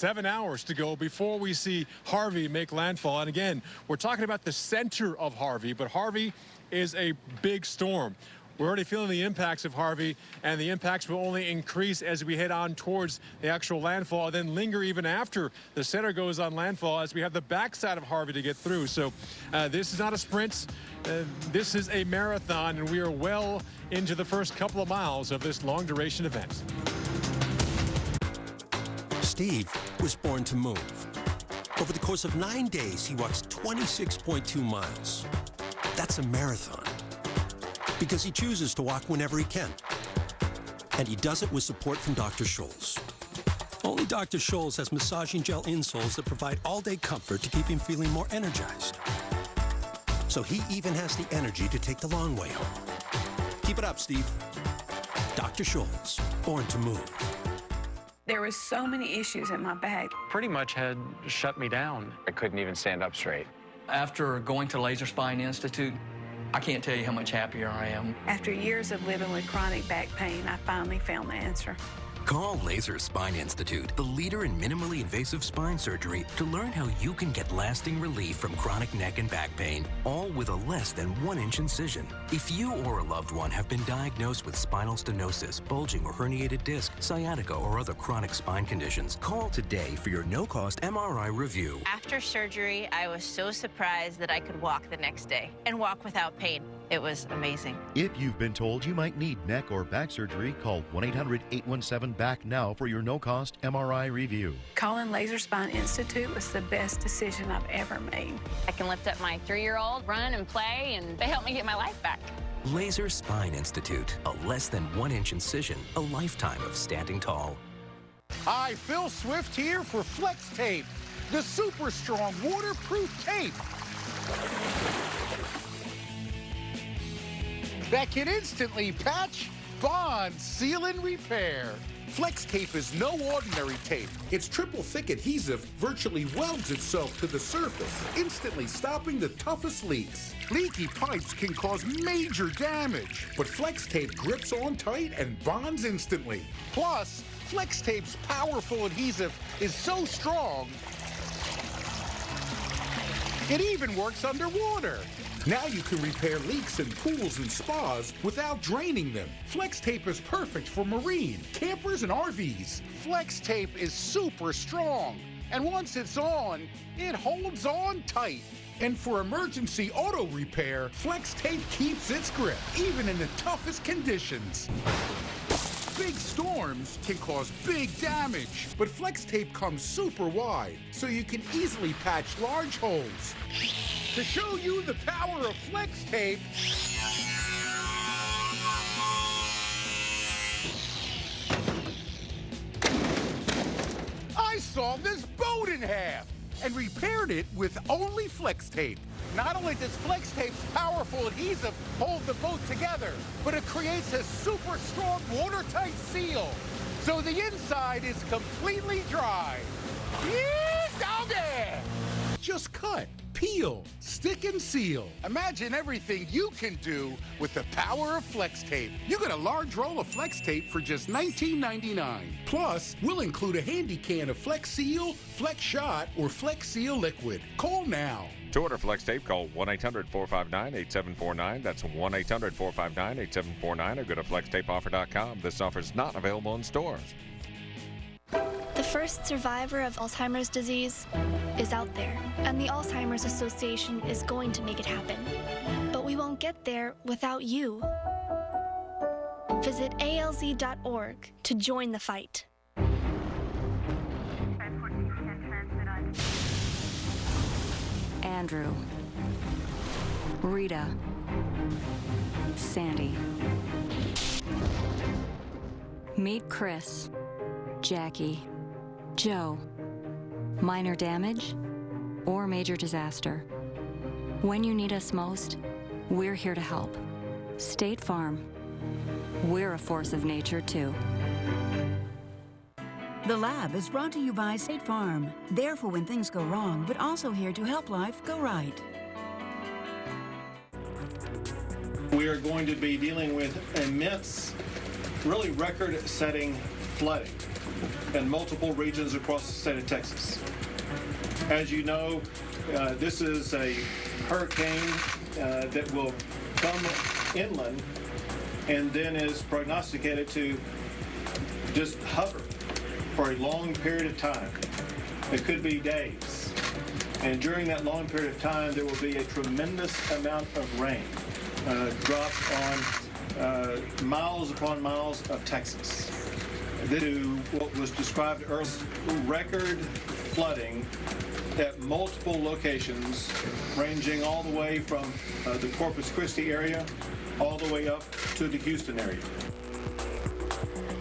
7 hours to go before we see Harvey make landfall. And again, we're talking about the center of Harvey, but Harvey is a big storm. We're already feeling the impacts of Harvey, and the impacts will only increase as we head on towards the actual landfall, and then linger even after the center goes on landfall as we have the backside of Harvey to get through. So this is not a sprint. This is a marathon, and we are well into the first couple of miles of this long-duration event. Steve was born to move. Over the course of 9 days, he walks 26.2 miles. That's a marathon. Because he chooses to walk whenever he can. And he does it with support from Dr. Scholl's. Only Dr. Scholl's has massaging gel insoles that provide all-day comfort to keep him feeling more energized. So he even has the energy to take the long way home. Keep it up, Steve. Dr. Scholl's, born to move. There were so many issues in my back. Pretty much had shut me down. I couldn't even stand up straight. After going to Laser Spine Institute, I can't tell you how much happier I am. After years of living with chronic back pain, I finally found the answer. Call Laser Spine Institute, the leader in minimally invasive spine surgery, to learn how you can get lasting relief from chronic neck and back pain, all with a less than 1-inch incision. If you or a loved one have been diagnosed with spinal stenosis, bulging or herniated disc, sciatica, or other chronic spine conditions, call today for your no-cost MRI review. After surgery, I was so surprised that I could walk the next day and walk without pain. It was amazing. If you've been told you might need neck or back surgery, call 1-800-817-BACK now for your no-cost MRI review. Calling Laser Spine Institute was the best decision I've ever made. I can lift up my 3-year-old, run and play, and they helped me get my life back. Laser Spine Institute, a less than 1-inch incision, a lifetime of standing tall. Hi, Phil Swift here for Flex Tape, the super strong waterproof tape that can instantly patch, bond, seal, and repair. Flex Tape is no ordinary tape. Its triple thick adhesive virtually welds itself to the surface, instantly stopping the toughest leaks. Leaky pipes can cause major damage, but Flex Tape grips on tight and bonds instantly. Plus, Flex Tape's powerful adhesive is so strong, it even works underwater. Now you can repair leaks in pools and spas without draining them. Flex Tape is perfect for marine, campers, and RVs. Flex Tape is super strong, and once it's on, it holds on tight. And for emergency auto repair, Flex Tape keeps its grip, even in the toughest conditions. Big storms can cause big damage, but Flex Tape comes super wide, so you can easily patch large holes. To show you the power of Flex Tape, I sawed this boat in half and repaired it with only Flex Tape. Not only does Flex Tape's powerful adhesive hold the boat together, but it creates a super strong watertight seal, so the inside is completely dry. Yeah, doggy! Just cut, peel, stick, and seal. Imagine everything you can do with the power of Flex Tape. You get a large roll of Flex Tape for just $19.99. Plus, we'll include a handy can of Flex Seal, Flex Shot, or Flex Seal Liquid. Call now. To order Flex Tape, call 1-800-459-8749. That's 1-800-459-8749, or go to flextapeoffer.com. This offer is not available in stores. The first survivor of Alzheimer's disease is out there, and the Alzheimer's Association is going to make it happen. But we won't get there without you. Visit alz.org to join the fight. Andrew, Rita, Sandy. Meet Chris, Jackie, Joe. Minor damage or major disaster. When you need us most, we're here to help. State Farm. We're a force of nature, too. The Lab is brought to you by State Farm. There for when things go wrong, but also here to help life go right. We are going to be dealing with immense, really record-setting flooding. in multiple regions across the state of Texas. As you know, this is a hurricane that will come inland and then is prognosticated to just hover for a long period of time. It could be days. And during that long period of time, there will be a tremendous amount of rain drop on miles upon miles of Texas. To what was described earlier, record flooding at multiple locations, ranging all the way from the Corpus Christi area all the way up to the Houston area.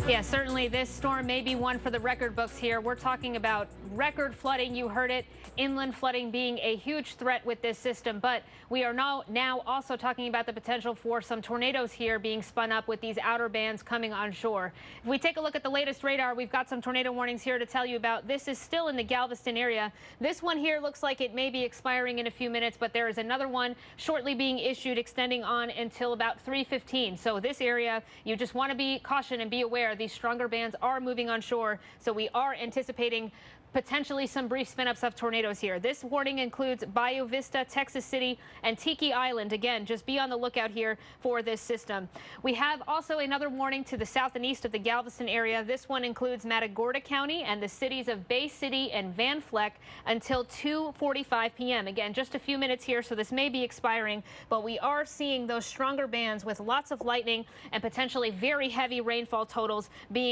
Yeah, certainly this storm may be one for the record books here. We're talking about record flooding. You heard it. Inland flooding being a huge threat with this system. But we are now also talking about the potential for some tornadoes here being spun up with these outer bands coming onshore. If we take a look at the latest radar, we've got some tornado warnings here to tell you about. This is still in the Galveston area. This one here looks like it may be expiring in a few minutes, but there is another one shortly being issued, extending on until about 3:15. So this area, you just want to be cautious and be aware. These stronger bands are moving onshore, so we are anticipating potentially some brief spin-ups of tornadoes here. This warning includes Bayou Vista, Texas City, and Tiki Island. Again, just be on the lookout here for this system. We have also another warning to the south and east of the Galveston area. This one includes Matagorda County and the cities of Bay City and Van Fleck until 2:45 p.m. Again, just a few minutes here, so this may be expiring, but we are seeing those stronger bands with lots of lightning and potentially very heavy rainfall totals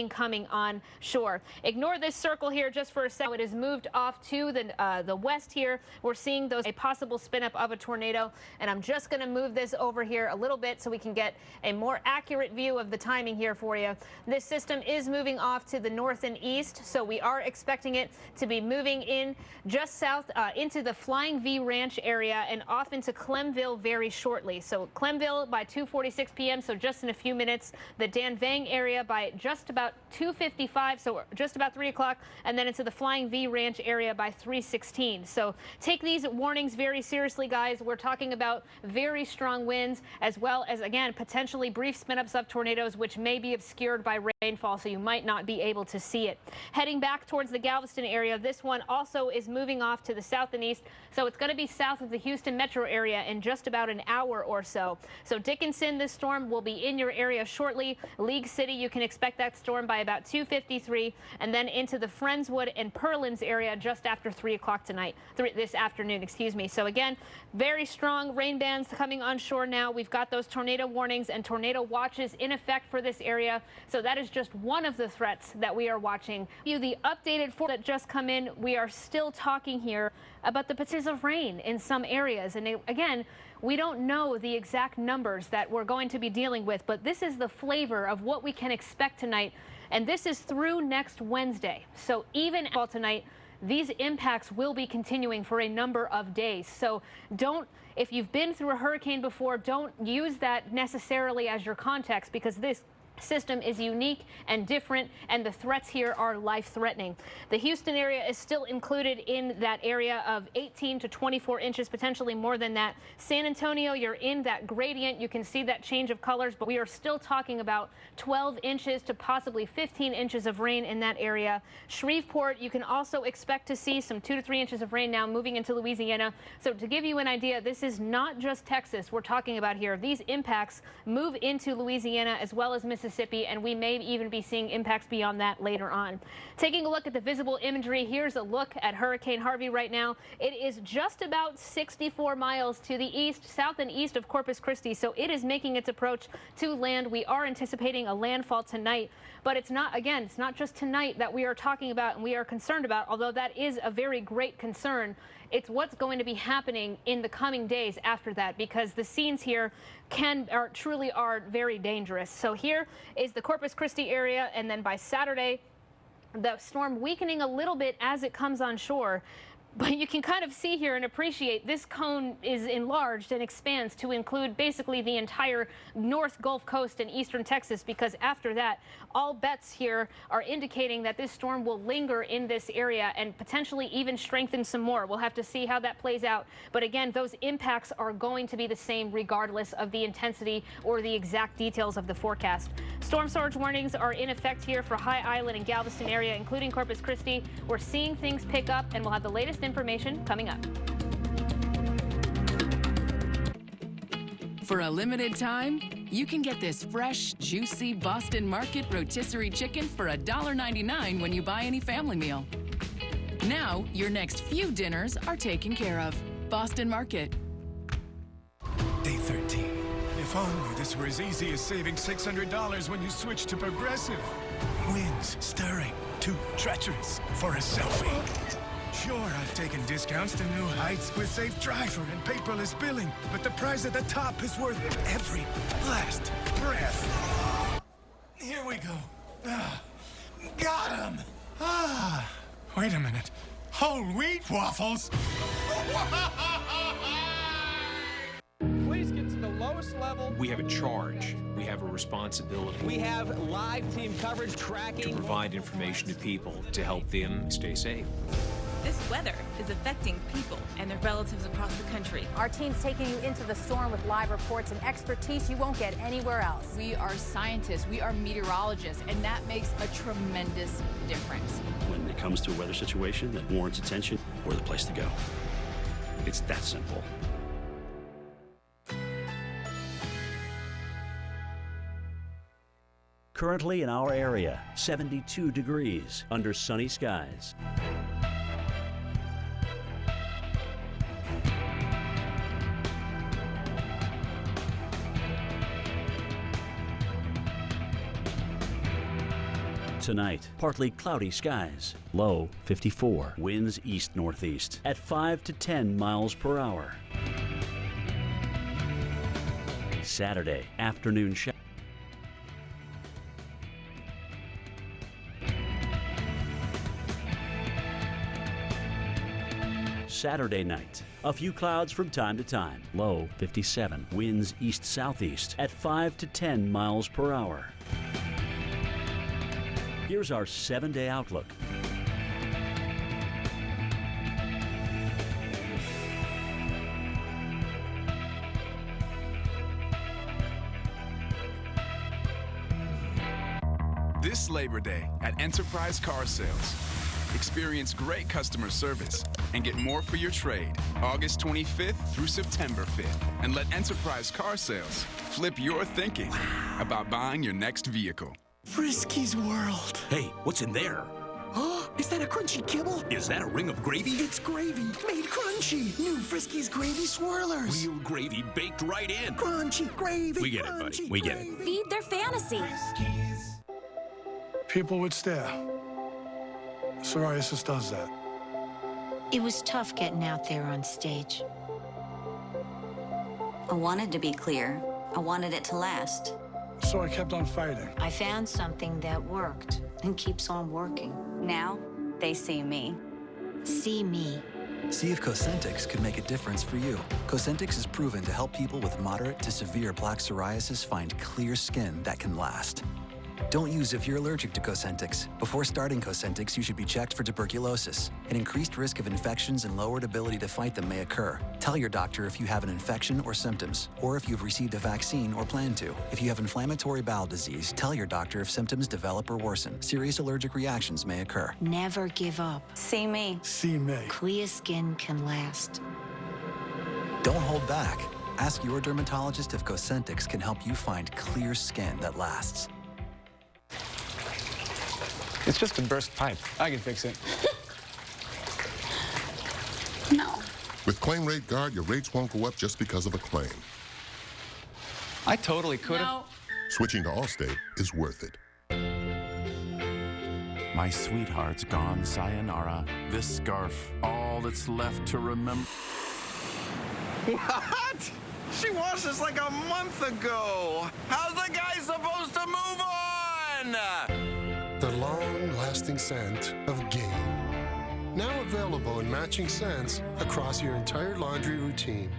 coming on shore. Ignore this circle here just for a second. It has moved off to the west here. We're seeing a possible spin up of a tornado, and I'm just going to move this over here a little bit so we can get a more accurate view of the timing here for you. This system is moving off to the north and east, so we are expecting it to be moving in just south into the Flying V Ranch area and off into Clemville very shortly. So Clemville by 2:46 p.m., so just in a few minutes. The Dan Vang area by just about 2:55, so just about 3 o'clock, and then into the Flying V Ranch area by 3:16. So take these warnings very seriously, guys. We're talking about very strong winds, as well as, again, potentially brief spin-ups of tornadoes, which may be obscured by rainfall, so you might not be able to see it. Heading back towards the Galveston area, this one also is moving off to the south and east, so it's going to be south of the Houston metro area in just about an hour or so. So Dickinson, this storm will be in your area shortly. League City, you can expect that storm by about 2:53, and then into the Friendswood and Pearland's area just after 3 o'clock tonight, this afternoon, excuse me. So again, very strong rain bands coming onshore now. We've got those tornado warnings and tornado watches in effect for this area. So that is just one of the threats that we are watching. The updated that just come in, we are still talking here about the potential of rain in some areas. And again, we don't know the exact numbers that we're going to be dealing with, but this is the flavor of what we can expect tonight. And this is through next Wednesday. So even tonight, these impacts will be continuing for a number of days. So if you've been through a hurricane before, don't use that necessarily as your context, because this system is unique and different, and the threats here are life-threatening. The Houston area is still included in that area of 18 to 24 inches, potentially more than that. San Antonio, you're in that gradient. You can see that change of colors, but we are still talking about 12 inches to possibly 15 inches of rain in that area. Shreveport, you can also expect to see some 2 to 3 inches of rain now moving into Louisiana. So to give you an idea, this is not just Texas we're talking about here. These impacts move into Louisiana as well as Mississippi, and we may even be seeing impacts beyond that later on. Taking a look at the visible imagery, here's a look at Hurricane Harvey right now. It is just about 64 miles to the east, south and east of Corpus Christi, so it is making its approach to land. We are anticipating a landfall tonight, but it's not just tonight that we are talking about and we are concerned about, although that is a very great concern. It's what's going to be happening in the coming days after that, because the scenes here truly are very dangerous. So here is the Corpus Christi area, and then by Saturday, the storm weakening a little bit as it comes on shore. But you can kind of see here and appreciate this cone is enlarged and expands to include basically the entire North Gulf Coast and eastern Texas, because after that, all bets here are indicating that this storm will linger in this area and potentially even strengthen some more. We'll have to see how that plays out. But again, those impacts are going to be the same regardless of the intensity or the exact details of the forecast. Storm surge warnings are in effect here for High Island and Galveston area, including Corpus Christi. We're seeing things pick up, and we'll have the latest information coming up. For a limited time, you can get this fresh, juicy Boston Market rotisserie chicken for $1.99 when you buy any family meal. Now, your next few dinners are taken care of. Boston Market. Day 13. If only this were as easy as saving $600 when you switch to Progressive. Winds stirring, too treacherous for a selfie. Sure, I've taken discounts to new heights with Safe Driver and paperless billing, but the prize at the top is worth every last breath. Here we go. Got him! Wait a minute. Whole wheat waffles? Please get to the lowest level. We have a charge. We have a responsibility. We have live team coverage tracking. To provide information to people to help them stay safe. This weather is affecting people and their relatives across the country. Our team's taking you into the storm with live reports and expertise you won't get anywhere else. We are scientists, we are meteorologists, and that makes a tremendous difference. When it comes to a weather situation that warrants attention, we're the place to go. It's that simple. Currently in our area, 72 degrees under sunny skies. Tonight, partly cloudy skies, low 54, winds east-northeast at 5 to 10 miles per hour. Saturday, afternoon shower. Saturday night, a few clouds from time to time, low 57, winds east-southeast at 5 to 10 miles per hour. Here's our 7-day outlook. This Labor Day at Enterprise Car Sales. Experience great customer service and get more for your trade August 25th through September 5th. And let Enterprise Car Sales flip your thinking about buying your next vehicle. Frisky's World. Hey, what's in there? Oh, is that a crunchy kibble? Is that a ring of gravy? It's gravy made crunchy. New Frisky's Gravy Swirlers. Real gravy baked right in. Crunchy gravy. We get it, buddy. We get it. Feed their fantasy. People would stare. Psoriasis does that. It was tough getting out there on stage. I wanted to be clear. I wanted it to last. So I kept on fighting. I found something that worked and keeps on working. Now, they see me. See me. See if Cosentyx could make a difference for you. Cosentyx is proven to help people with moderate to severe plaque psoriasis find clear skin that can last. Don't use if you're allergic to Cosentyx. Before starting Cosentyx, you should be checked for tuberculosis. An increased risk of infections and lowered ability to fight them may occur. Tell your doctor if you have an infection or symptoms, or if you've received a vaccine or plan to. If you have inflammatory bowel disease, tell your doctor if symptoms develop or worsen. Serious allergic reactions may occur. Never give up. See me. See me. Clear skin can last. Don't hold back. Ask your dermatologist if Cosentyx can help you find clear skin that lasts. It's just a burst pipe. I can fix it. No. With Claim Rate Guard, your rates won't go up just because of a claim. I totally could have. Switching to Allstate is worth it. My sweetheart's gone, sayonara. This scarf, all that's left to remember. What? She washed this like a month ago. How's the guy supposed to move on? The long-lasting scent of gain. Now available in matching scents across your entire laundry routine.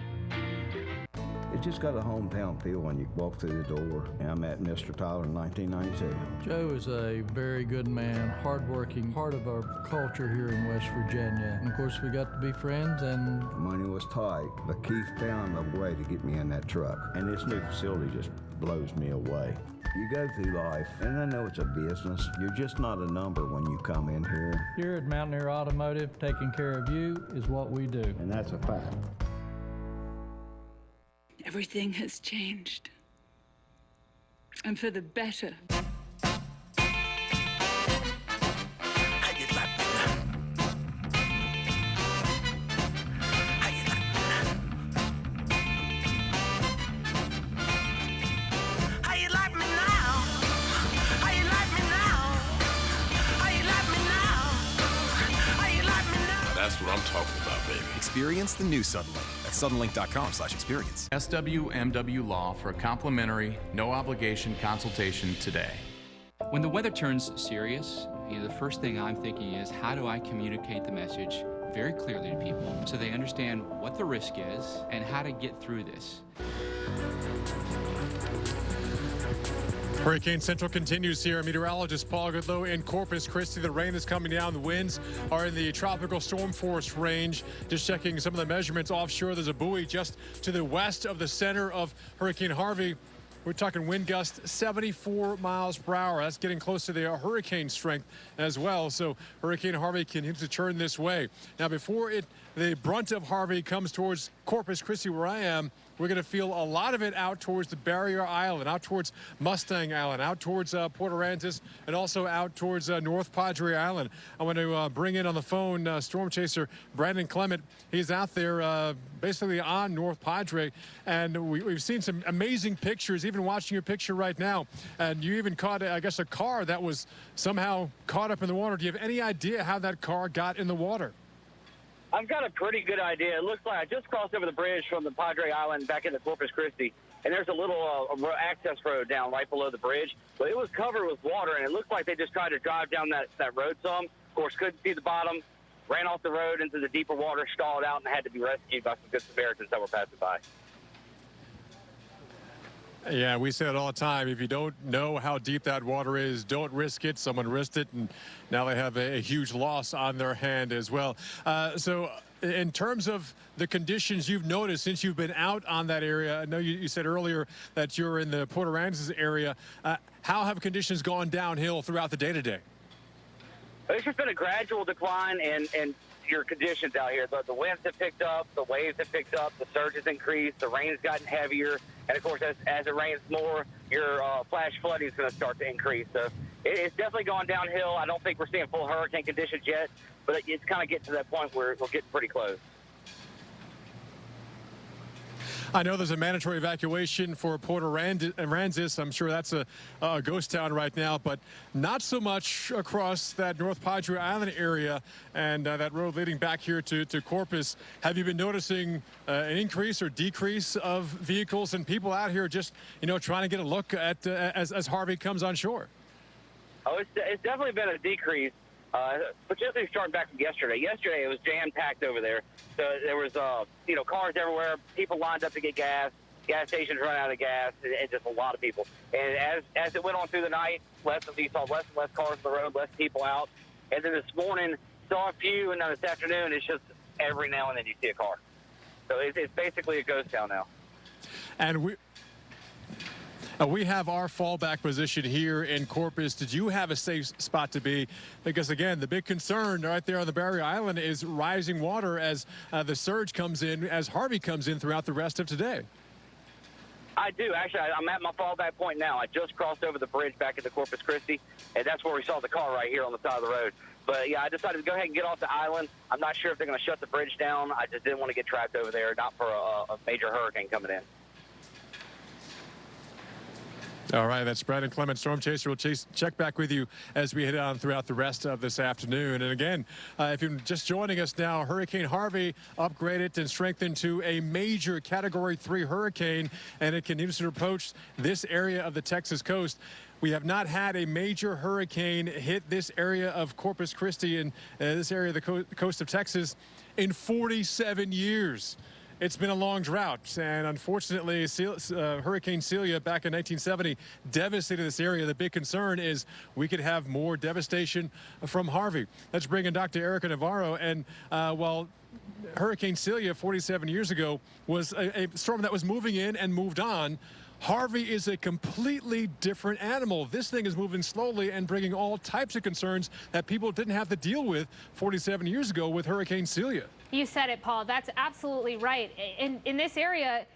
It's just got a hometown feel when you walk through the door. And I met Mr. Tyler in 1992. Joe is a very good man, hardworking, part of our culture here in West Virginia. And of course, we got to be friends and... Money was tight, but Keith found a way to get me in that truck. And this new facility just blows me away. You go through life, and I know it's a business. You're just not a number when you come in here. Here at Mountaineer Automotive, taking care of you is what we do. And that's a fact. Everything has changed. And for the better. That's what I'm talking about, baby. Experience the new Suddenlink at suddenlink.com/experience. SWMW Law for a complimentary, no obligation consultation today. When the weather turns serious, the first thing I'm thinking is, how do I communicate the message very clearly to people so they understand what the risk is and how to get through this? Hurricane Central continues here. Meteorologist Paul Goodlow in Corpus Christi. The rain is coming down. The winds are in the tropical storm force range. Just checking some of the measurements offshore. There's a buoy just to the west of the center of Hurricane Harvey. We're talking wind gusts 74 miles per hour. That's getting close to the hurricane strength as well. So Hurricane Harvey continues to turn this way. Now, before the brunt of Harvey comes towards Corpus Christi, where I am, we're going to feel a lot of it out towards the Barrier Island, out towards Mustang Island, out towards Port Aransas, and also out towards North Padre Island. I want to bring in on the phone storm chaser Brandon Clement. He's out there basically on North Padre, and we've seen some amazing pictures, even watching your picture right now. And you even caught, I guess, a car that was somehow caught up in the water. Do you have any idea how that car got in the water? I've got a pretty good idea. It looks like I just crossed over the bridge from the Padre Island back into Corpus Christi, and there's a little access road down right below the bridge. But it was covered with water, and it looked like they just tried to drive down that road some. Of course, couldn't see the bottom, ran off the road into the deeper water, stalled out, and had to be rescued by some good Samaritans that were passing by. Yeah, we say it all the time. If you don't know how deep that water is, don't risk it. Someone risked it, and now they have a huge loss on their hand as well. So in terms of the conditions you've noticed since you've been out on that area, I know you said earlier that you're in the Port Aransas area. How have conditions gone downhill throughout the day today? It's just been a gradual decline in your conditions out here. The winds have picked up, the waves have picked up, the surge has increased, the rain's gotten heavier, and of course, as it rains more, your flash flooding is going to start to increase. So it's definitely gone downhill. I don't think we're seeing full hurricane conditions yet, but it's kind of getting to that point where we're getting pretty close. I know there's a mandatory evacuation for Port Aransas. I'm sure that's a ghost town right now, but not so much across that North Padre Island area and that road leading back here to Corpus. Have you been noticing an increase or decrease of vehicles and people out here just, trying to get a look at as Harvey comes on shore? Oh, it's definitely been a decrease. Particularly starting back from yesterday. Yesterday it was jam-packed over there. So there was, cars everywhere, people lined up to get gas, gas stations run out of gas, and just a lot of people. And as it went on through the night, we saw less and less cars on the road, less people out. And then this morning, saw a few, and then this afternoon, it's just every now and then you see a car. So it's basically a ghost town now. And we have our fallback position here in Corpus. Did you have a safe spot to be? Because, again, the big concern right there on the Barrier Island is rising water as the surge comes in, as Harvey comes in throughout the rest of today. I do. Actually, I'm at my fallback point now. I just crossed over the bridge back into Corpus Christi, and that's where we saw the car right here on the side of the road. But, yeah, I decided to go ahead and get off the island. I'm not sure if they're going to shut the bridge down. I just didn't want to get trapped over there, not for a major hurricane coming in. All right, that's Brandon Clement, Storm Chaser. We'll check back with you as we head on throughout the rest of this afternoon. And again, if you're just joining us now, Hurricane Harvey upgraded and strengthened to a major Category 3 hurricane, and it continues to approach this area of the Texas coast. We have not had a major hurricane hit this area of Corpus Christi and this area of the coast of Texas in 47 years. It's been a long drought, and unfortunately, Hurricane Celia back in 1970 devastated this area. The big concern is we could have more devastation from Harvey. Let's bring in Dr. Erica Navarro. And while Hurricane Celia 47 years ago was a storm that was moving in and moved on, Harvey is a completely different animal. This thing is moving slowly and bringing all types of concerns that people didn't have to deal with 47 years ago with Hurricane Celia. You said it, Paul. That's absolutely right. In this area,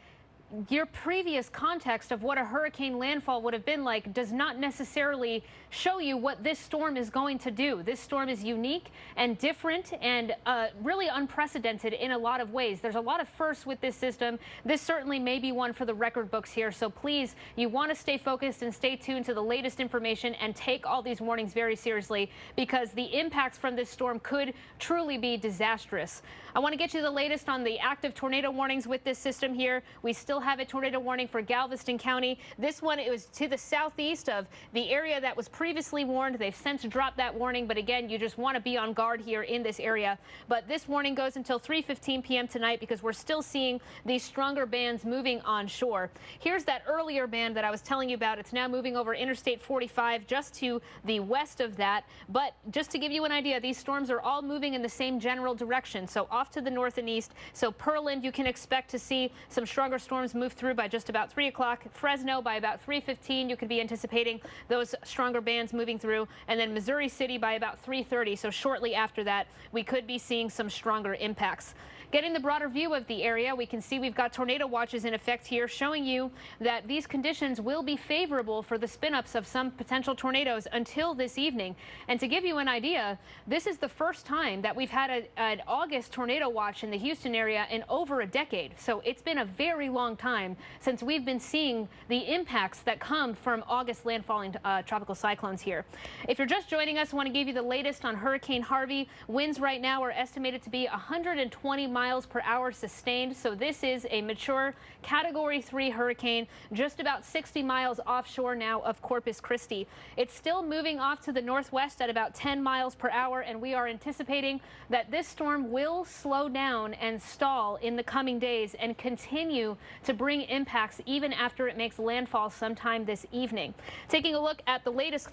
your previous context of what a hurricane landfall would have been like does not necessarily show you what this storm is going to do. This storm is unique and different and really unprecedented in a lot of ways. There's a lot of firsts with this system. This certainly may be one for the record books here. So please, you want to stay focused and stay tuned to the latest information and take all these warnings very seriously, because the impacts from this storm could truly be disastrous. I want to get you the latest on the active tornado warnings with this system here. We still have a tornado warning for Galveston County. This one, it was to the southeast of the area that was previously warned. They've since dropped that warning, but again, you just want to be on guard here in this area. But this warning goes until 3:15 p.m. tonight, because we're still seeing these stronger bands moving onshore. Here's that earlier band that I was telling you about. It's now moving over Interstate 45 just to the west of that. But just to give you an idea, these storms are all moving in the same general direction, so off to the north and east. So Pearland, you can expect to see some stronger storms move through by just about 3 o'clock. Fresno by about 3:15, you could be anticipating those stronger bands moving through. And then Missouri City by about 3:30. So shortly after that, we could be seeing some stronger impacts. Getting the broader view of the area, we can see we've got tornado watches in effect here, showing you that these conditions will be favorable for the spin-ups of some potential tornadoes until this evening. And to give you an idea, this is the first time that we've had an August tornado watch in the Houston area in over a decade. So it's been a very long time since we've been seeing the impacts that come from August landfalling tropical cyclones here. If you're just joining us, I want to give you the latest on Hurricane Harvey. Winds right now are estimated to be 120 miles per hour sustained. So this is a mature Category 3 hurricane, just about 60 miles offshore now of Corpus Christi. It's still moving off to the northwest at about 10 miles per hour, and we are anticipating that this storm will slow down and stall in the coming days and continue to bring impacts even after it makes landfall sometime this evening. Taking a look at the latest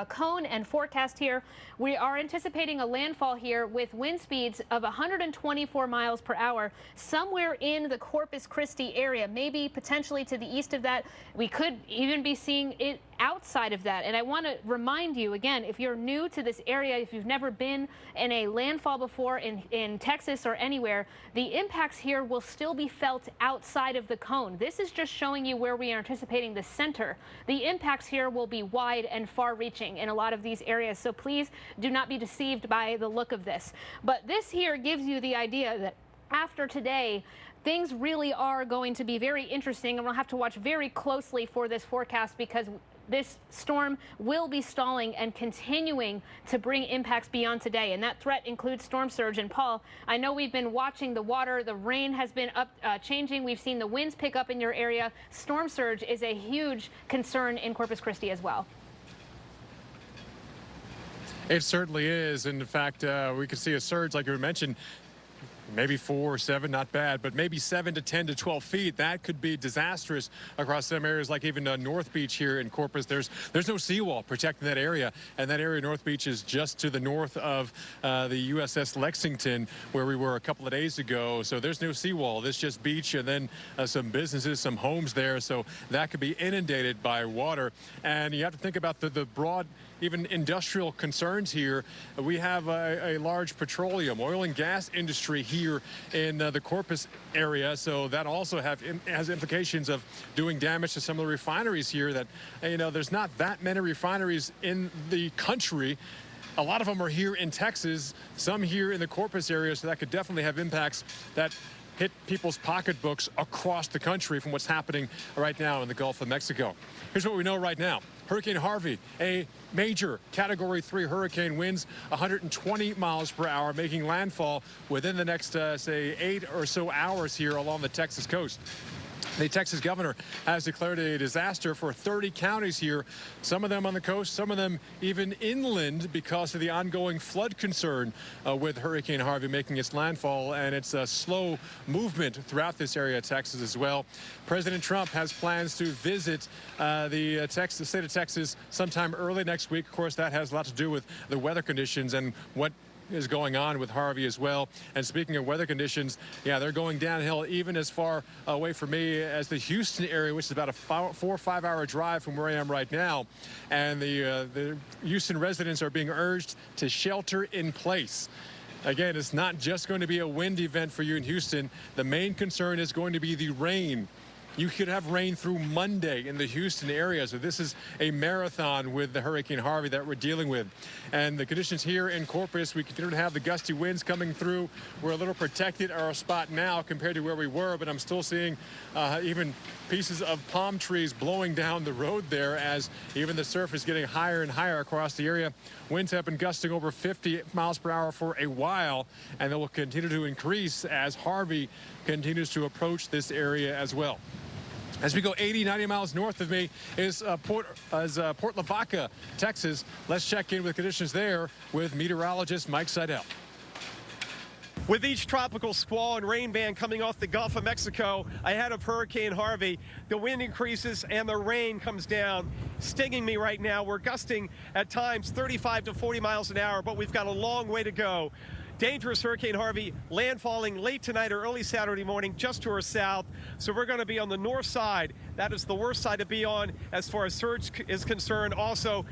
cone and forecast here, we are anticipating a landfall here with wind speeds of 124 miles per hour somewhere in the Corpus Christi area, maybe potentially to the east of that. We could even be seeing it outside of that. And I want to remind you again, if you're new to this area, if you've never been in a landfall before in Texas or anywhere, the impacts here will still be felt outside of the cone. This is just showing you where we are anticipating the center. The impacts here will be wide and far-reaching in a lot of these areas, so please do not be deceived by the look of this. But this here gives you the idea that after today, things really are going to be very interesting, and we'll have to watch very closely for this forecast, because this storm will be stalling and continuing to bring impacts beyond today. And that threat includes storm surge. And Paul, I know we've been watching the water. The rain has been changing. We've seen the winds pick up in your area. Storm surge is a huge concern in Corpus Christi as well. It certainly is. And in fact, we could see a surge, like you mentioned, maybe 4 or 7, not bad, but maybe 7 to 10 to 12 feet. That could be disastrous across some areas, like even North Beach here in Corpus. There's no seawall protecting that area, and that area, North Beach, is just to the north of the USS Lexington, where we were a couple of days ago. So there's no seawall. There's just beach and then some businesses, some homes there. So that could be inundated by water. And you have to think about the broad, even industrial concerns here. We have a large petroleum, oil and gas industry here in the Corpus area, so that also has implications of doing damage to some of the refineries here. That, you know, there's not that many refineries in the country. A lot of them are here in Texas, some here in the Corpus area, so that could definitely have impacts that hit people's pocketbooks across the country from what's happening right now in the Gulf of Mexico. Here's what we know right now. Hurricane Harvey, a major Category 3 hurricane, winds 120 miles per hour, making landfall within the next, say, 8 or so hours here along the Texas coast. The Texas governor has declared a disaster for 30 counties here, some of them on the coast, some of them even inland because of the ongoing flood concern with Hurricane Harvey making its landfall, and it's a slow movement throughout this area of Texas as well. President Trump has plans to visit the state of Texas sometime early next week. Of course, that has a lot to do with the weather conditions and what is going on with Harvey as well. And speaking of weather conditions, yeah, they're going downhill even as far away from me as the Houston area, which is about a 4 or 5 hour drive from where I am right now. And the Houston residents are being urged to shelter in place. Again, it's not just going to be a wind event for you in Houston. The main concern is going to be the rain. You could have rain through Monday in the Houston area. So this is a marathon with the Hurricane Harvey that we're dealing with. And the conditions here in Corpus, we continue to have the gusty winds coming through. We're a little protected at our spot now compared to where we were, but I'm still seeing even pieces of palm trees blowing down the road there as even the surf is getting higher and higher across the area. Winds have been gusting over 50 miles per hour for a while, and they will continue to increase as Harvey continues to approach this area as well. As we go 80, 90 miles north of me is Port Lavaca, Texas. Let's check in with conditions there with meteorologist Mike Seidel. With each tropical squall and rain band coming off the Gulf of Mexico ahead of Hurricane Harvey, the wind increases and the rain comes down, stinging me right now. We're gusting at times 35 to 40 miles an hour, but we've got a long way to go. Dangerous Hurricane Harvey landfalling late tonight or early Saturday morning just to our south. So we're going to be on the north side. That is the worst side to be on as far as surge is concerned. Also,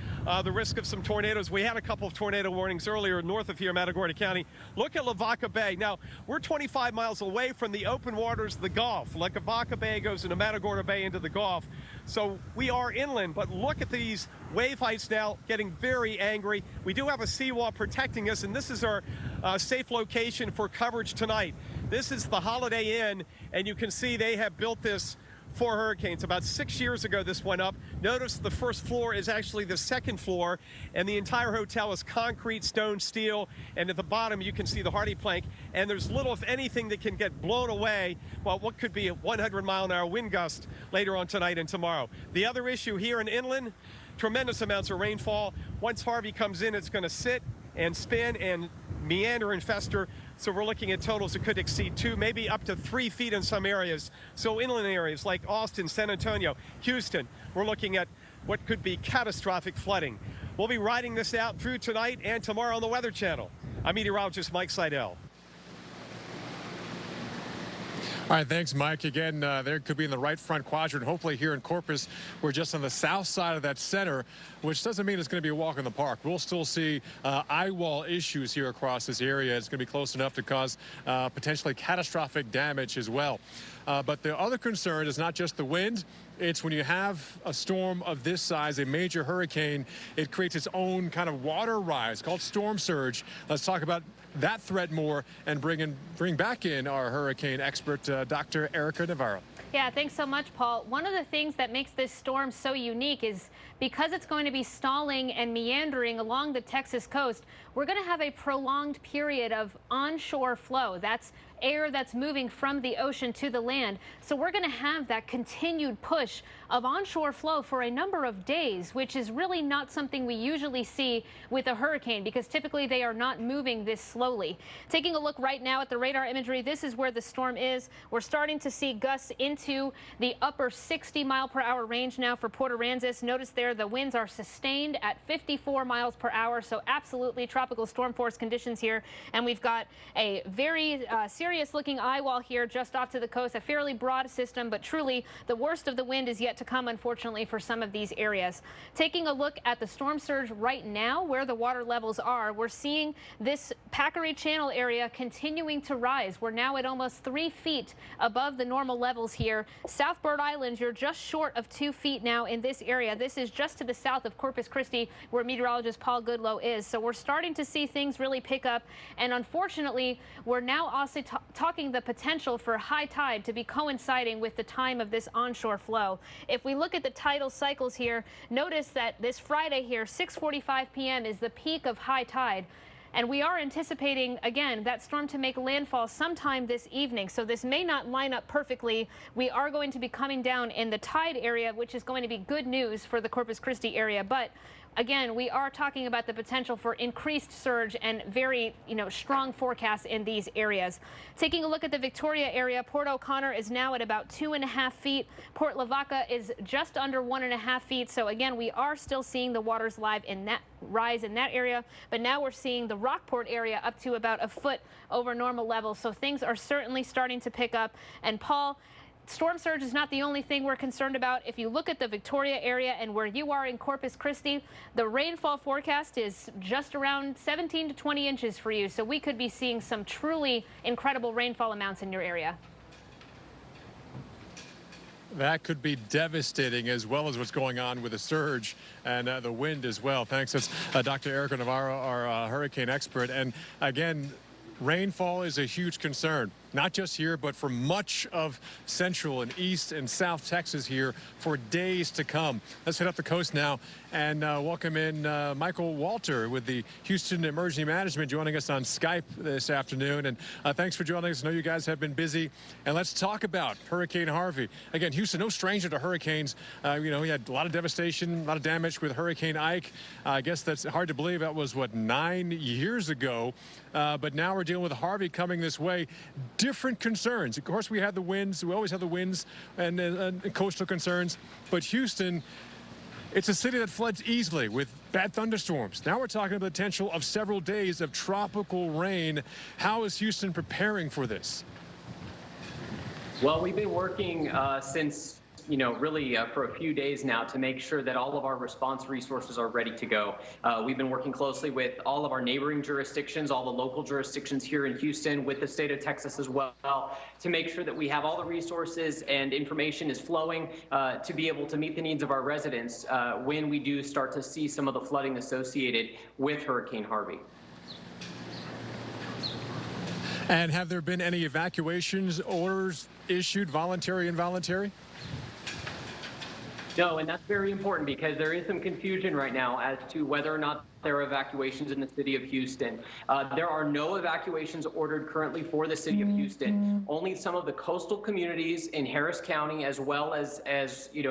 the risk of some tornadoes. We had a couple of tornado warnings earlier north of here in Matagorda County. Look at Lavaca Bay. Now, we're 25 miles away from the open waters of the Gulf. Lavaca Bay goes into Matagorda Bay into the Gulf. So we are inland, but look at these wave heights now getting very angry. We do have a seawall protecting us, and this is our safe location for coverage tonight. This is the Holiday Inn, and you can see they have built this for hurricanes. About 6 years ago, this went up. Notice the first floor is actually the second floor, and the entire hotel is concrete, stone, steel, and at the bottom you can see the hardy plank, and there's little, if anything, that can get blown away by what could be a 100-mile-an-hour wind gust later on tonight and tomorrow. The other issue here in inland, tremendous amounts of rainfall. Once Harvey comes in, it's going to sit and spin and meander and fester. So we're looking at totals that could exceed 2, maybe up to 3 feet in some areas. So inland areas like Austin, San Antonio, Houston, we're looking at what could be catastrophic flooding. We'll be riding this out through tonight and tomorrow on the Weather Channel. I'm meteorologist Mike Seidel. All right, thanks, Mike. Again, there could be in the right front quadrant. Hopefully here in Corpus, we're just on the south side of that center, which doesn't mean it's going to be a walk in the park. We'll still see eye wall issues here across this area. It's going to be close enough to cause potentially catastrophic damage as well. But the other concern is not just the wind. It's when you have a storm of this size, a major hurricane, it creates its own kind of water rise called storm surge. Let's talk about that threat more and bring back in our hurricane expert, Dr. Erica Navarro. Yeah, thanks so much, Paul. One of the things that makes this storm so unique is because it's going to be stalling and meandering along the Texas coast, we're going to have a prolonged period of onshore flow. That's air that's moving from the ocean to the land. So we're going to have that continued push of onshore flow for a number of days, which is really not something we usually see with a hurricane because typically they are not moving this slowly. Taking a look right now at the radar imagery, this is where the storm is. We're starting to see gusts into the upper 60-mile-per-hour range now for Port Aransas. Notice there the winds are sustained at 54 miles per hour, so absolutely tropical storm force conditions here. And we've got a very serious-looking eye wall here just off to the coast, a fairly broad system, but truly the worst of the wind is yet to come, unfortunately, for some of these areas. Taking a look at the storm surge right now, where the water levels are, we're seeing this Packery Channel area continuing to rise. We're now at almost 3 feet above the normal levels here. South Bird Island, you're just short of 2 feet now in this area. This is just to the south of Corpus Christi, where meteorologist Paul Goodloe is. So we're starting to see things really pick up. And unfortunately, we're now also talking the potential for high tide to be coinciding with the time of this onshore flow. If we look at the tidal cycles here, notice that this Friday here, 6:45 p.m. is the peak of high tide. And we are anticipating, again, that storm to make landfall sometime this evening. So this may not line up perfectly. We are going to be coming down in the tide area, which is going to be good news for the Corpus Christi area. But again, we are talking about the potential for increased surge and very, strong forecasts in these areas. Taking a look at the Victoria area, Port O'Connor is now at about 2.5 feet. Port Lavaca is just under 1.5 feet. So again, we are still seeing the waters rise in that area, but now we're seeing the Rockport area up to about a foot over normal levels. So things are certainly starting to pick up. And Paul, storm surge is not the only thing we're concerned about. If you look at the Victoria area and where you are in Corpus Christi, the rainfall forecast is just around 17 to 20 inches for you. So we could be seeing some truly incredible rainfall amounts in your area. That could be devastating, as well as what's going on with the surge and the wind as well. Thanks. That's Dr. Erica Navarro, our hurricane expert. And again, rainfall is a huge concern, not just here, but for much of central and east and south Texas here for days to come. Let's head up the coast now and welcome in Michael Walter with the Houston Emergency Management, joining us on Skype this afternoon. And thanks for joining us. I know you guys have been busy. And let's talk about Hurricane Harvey. Again, Houston, no stranger to hurricanes. We had a lot of devastation, a lot of damage with Hurricane Ike. I guess that's hard to believe. That was, 9 years ago. But now we're dealing with Harvey coming this way. Different concerns. Of course, we had the winds. We always have the winds and coastal concerns. But Houston, it's a city that floods easily with bad thunderstorms. Now we're talking about the potential of several days of tropical rain. How is Houston preparing for this? Well, we've been working since really for a few days now to make sure that all of our response resources are ready to go. We've been working closely with all of our neighboring jurisdictions, all the local jurisdictions here in Houston, with the state of Texas as well, to make sure that we have all the resources and information is flowing to be able to meet the needs of our residents when we do start to see some of the flooding associated with Hurricane Harvey. And have there been any evacuations orders issued, voluntary, involuntary? No, and that's very important because there is some confusion right now as to whether or not there are evacuations in the city of Houston. There are no evacuations ordered currently for the city of Houston. Only some of the coastal communities in Harris County, as well as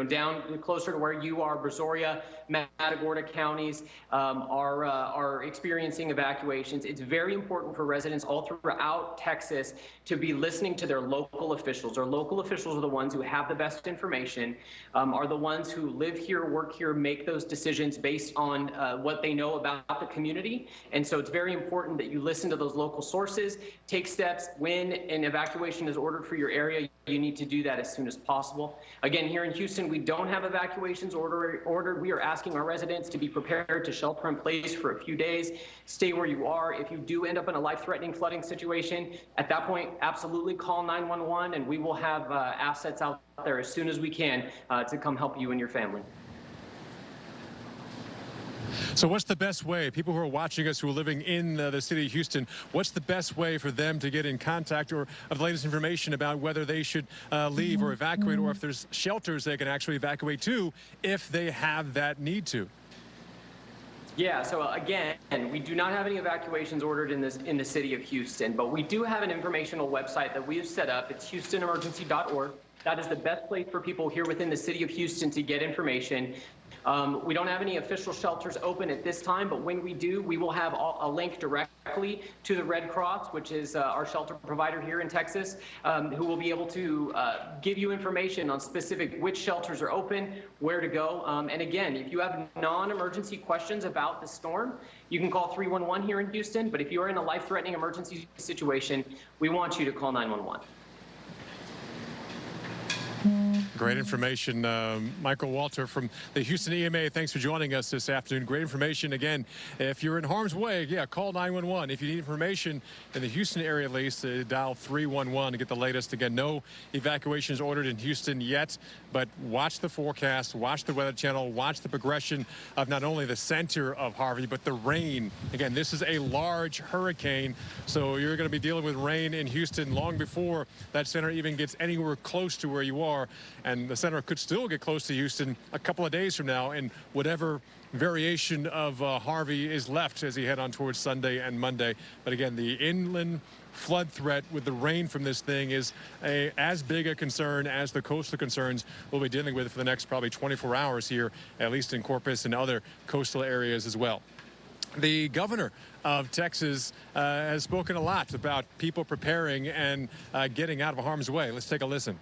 down closer to where you are, Brazoria, Matagorda counties are experiencing evacuations. It's very important for residents all throughout Texas to be listening to their local officials. Our local officials are the ones who have the best information, are the ones who live here, work here, make those decisions based on what they know about the community. And so it's very important that you listen to those local sources, take steps. When an evacuation is ordered for your area, you need to do that as soon as possible. Again, here in Houston, we don't have evacuations ordered. We are asking our residents to be prepared to shelter in place for a few days. Stay where you are. If you do end up in a life-threatening flooding situation, at that point, absolutely call 911, and we will have assets out there as soon as we can to come help you and your family. So what's the best way, people who are watching us who are living in the city of Houston, what's the best way for them to get in contact or of the latest information about whether they should leave or evacuate, or if there's shelters they can actually evacuate to if they have that need to? Yeah, so again, we do not have any evacuations ordered in the city of Houston, but we do have an informational website that we have set up. It's houstonemergency.org. That is the best place for people here within the city of Houston to get information. We don't have any official shelters open at this time, but when we do, we will have a link directly to the Red Cross, which is our shelter provider here in Texas, who will be able to give you information on specific which shelters are open, where to go. And again, if you have non-emergency questions about the storm, you can call 311 here in Houston. But if you are in a life-threatening emergency situation, we want you to call 911. Great information. Michael Walter from the Houston EMA, thanks for joining us this afternoon. Great information. Again, if you're in harm's way, call 911. If you need information in the Houston area, at least, dial 311 to get the latest. Again, no evacuations ordered in Houston yet, but watch the forecast, watch the Weather Channel, watch the progression of not only the center of Harvey, but the rain. Again, this is a large hurricane, so you're going to be dealing with rain in Houston long before that center even gets anywhere close to where you are. and the center could still get close to Houston a couple of days from now, and whatever variation of Harvey is left as he head on towards Sunday and Monday. But again, the inland flood threat with the rain from this thing is as big a concern as the coastal concerns we'll be dealing with for the next probably 24 hours here, at least in Corpus and other coastal areas as well. The governor of Texas has spoken a lot about people preparing and getting out of harm's way. Let's take a listen.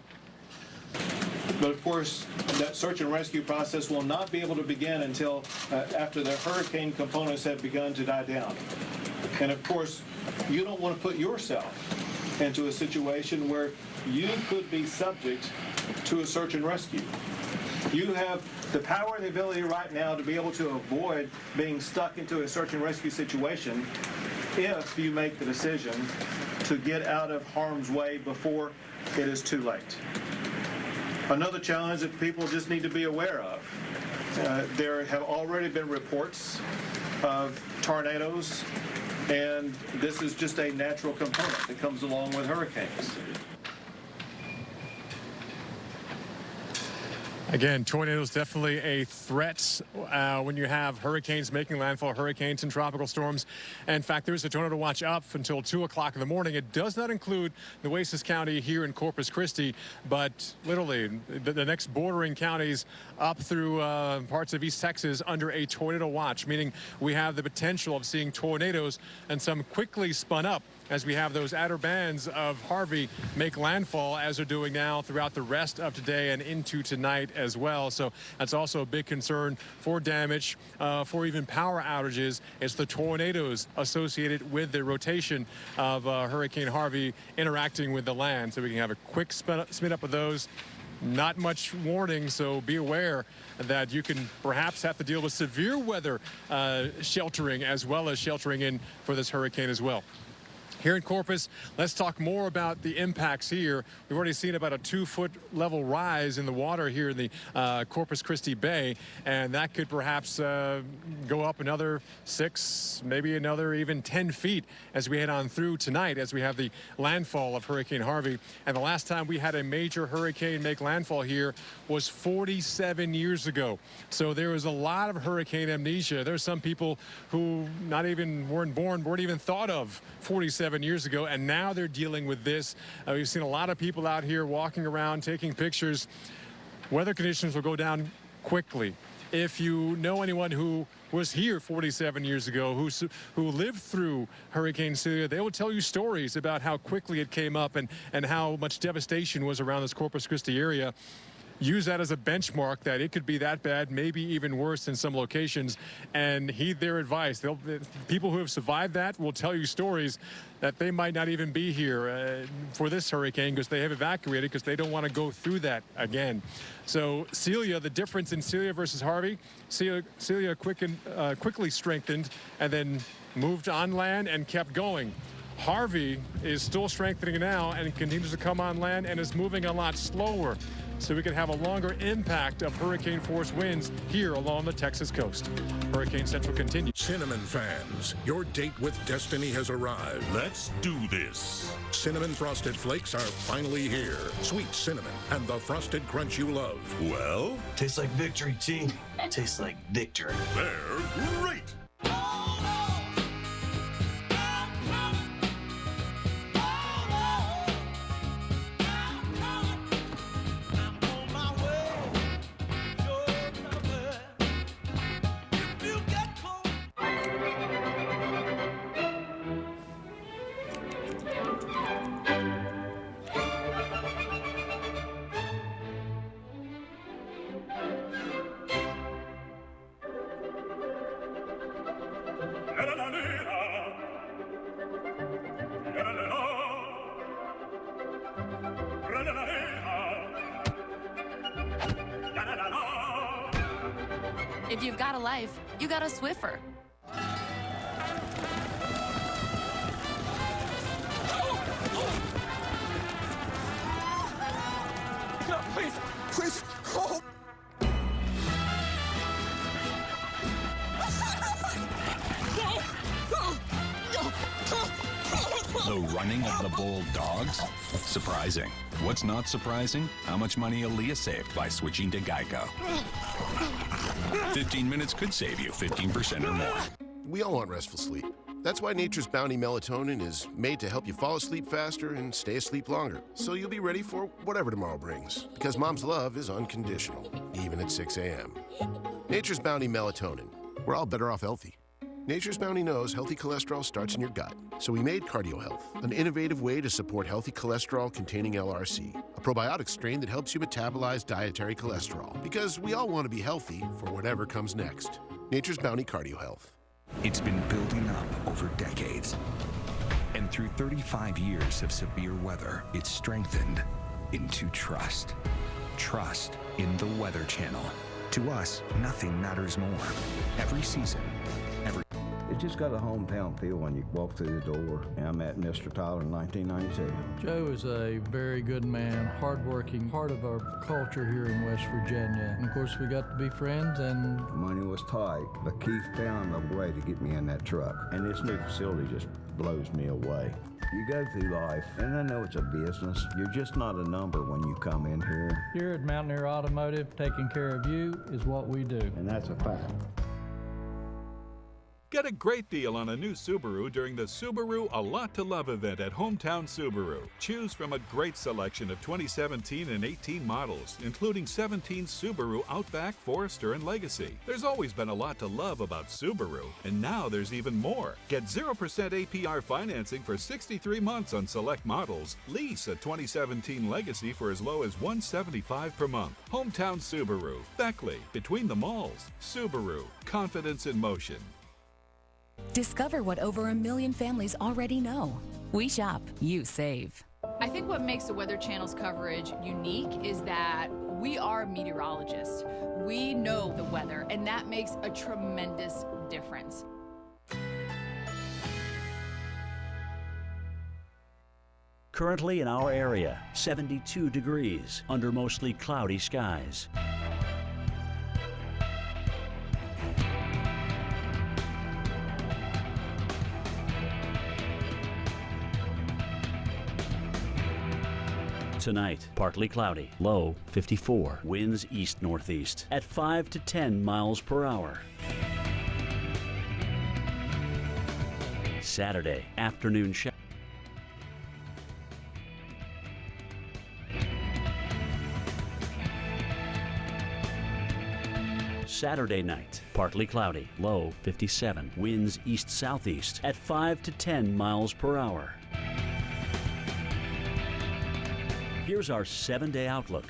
But of course, that search and rescue process will not be able to begin until after the hurricane components have begun to die down. And of course, you don't want to put yourself into a situation where you could be subject to a search and rescue. You have the power and the ability right now to be able to avoid being stuck into a search and rescue situation if you make the decision to get out of harm's way before it is too late. Another challenge that people just need to be aware of. There have already been reports of tornadoes, and this is just a natural component that comes along with hurricanes. Again, tornadoes definitely a threat when you have hurricanes making landfall, hurricanes and tropical storms. In fact, there is a tornado watch up until 2 o'clock in the morning. It does not include Nueces County here in Corpus Christi, but literally the next bordering counties up through parts of East Texas under a tornado watch, meaning we have the potential of seeing tornadoes and some quickly spun up as we have those outer bands of Harvey make landfall, as they're doing now throughout the rest of today and into tonight as well. So that's also a big concern for damage, for even power outages. It's the tornadoes associated with the rotation of Hurricane Harvey interacting with the land. So we can have a quick spin up of those. Not much warning, so be aware that you can perhaps have to deal with severe weather sheltering as well as sheltering in for this hurricane as well. Here in Corpus, let's talk more about the impacts here. We've already seen about a 2-foot level rise in the water here in the Corpus Christi Bay, and that could perhaps go up another 6, maybe another even 10 feet as we head on through tonight, as we have the landfall of Hurricane Harvey. And the last time we had a major hurricane make landfall here was 47 years ago. So there was a lot of hurricane amnesia. There's some people who weren't born, weren't even thought of 47 years ago, and now they're dealing with this. We've seen a lot of people out here walking around, taking pictures. Weather conditions will go down quickly. If you know anyone who was here 47 years ago, who lived through Hurricane Celia, they will tell you stories about how quickly it came up and how much devastation was around this Corpus Christi area. Use that as a benchmark that it could be that bad, maybe even worse in some locations, and heed their advice. People who have survived that will tell you stories that they might not even be here for this hurricane because they have evacuated because they don't want to go through that again. So Celia, the difference in Celia versus Harvey, Celia quickly strengthened and then moved on land and kept going. Harvey is still strengthening now and continues to come on land and is moving a lot slower. So we could have a longer impact of hurricane force winds here along the Texas coast. Hurricane Central continues. Cinnamon fans, your date with destiny has arrived. Let's do this. Cinnamon Frosted Flakes are finally here. Sweet cinnamon and the frosted crunch you love. Well? Tastes like victory, team. Tastes like victory. They're great. If you've got a life, you got a Swiffer. No, please, hold. The running of the bold dogs? Surprising. What's not surprising? How much money Aaliyah saved by switching to Geico. 15 minutes could save you 15% or more. We all want restful sleep. That's why Nature's Bounty Melatonin is made to help you fall asleep faster and stay asleep longer, so you'll be ready for whatever tomorrow brings. Because mom's love is unconditional, even at 6 a.m. Nature's Bounty Melatonin. We're all better off healthy. Nature's Bounty knows healthy cholesterol starts in your gut, so we made Cardio Health, an innovative way to support healthy cholesterol containing LRC, a probiotic strain that helps you metabolize dietary cholesterol, because we all want to be healthy for whatever comes next. Nature's Bounty Cardio Health. It's been building up over decades, and through 35 years of severe weather, it's strengthened into trust. Trust in the Weather Channel. To us, nothing matters more. Every season, It just got a hometown feel when you walk through the door. And I met Mr. Tyler in 1997. Joe is a very good man, hardworking, part of our culture here in West Virginia. And of course, we got to be friends, and Money was tight, but Keith found a way to get me in that truck. And this new facility just blows me away. You go through life, and I know it's a business. You're just not a number when you come in here. here at Mountaineer Automotive, taking care of you is what we do. And that's a fact. Get a great deal on a new Subaru during the Subaru A Lot to Love event at Hometown Subaru. Choose from a great selection of 2017 and 18 models, including 17 Subaru Outback, Forester, and Legacy. There's always been a lot to love about Subaru, and now there's even more. Get 0% APR financing for 63 months on select models. Lease a 2017 Legacy for as low as $175 per month. Hometown Subaru, Beckley, between the malls. Subaru, confidence in motion. Discover what over 1 million families already know. We shop, you save. I think what makes the Weather Channel's coverage unique is that we are meteorologists. We know the weather, and that makes a tremendous difference. Currently in our area, 72 degrees under mostly cloudy skies. Tonight, partly cloudy, low 54, winds east-northeast at 5 to 10 miles per hour. Saturday, afternoon shower. Saturday night, partly cloudy, low 57, winds east-southeast at 5 to 10 miles per hour. Here's our 7-day outlook.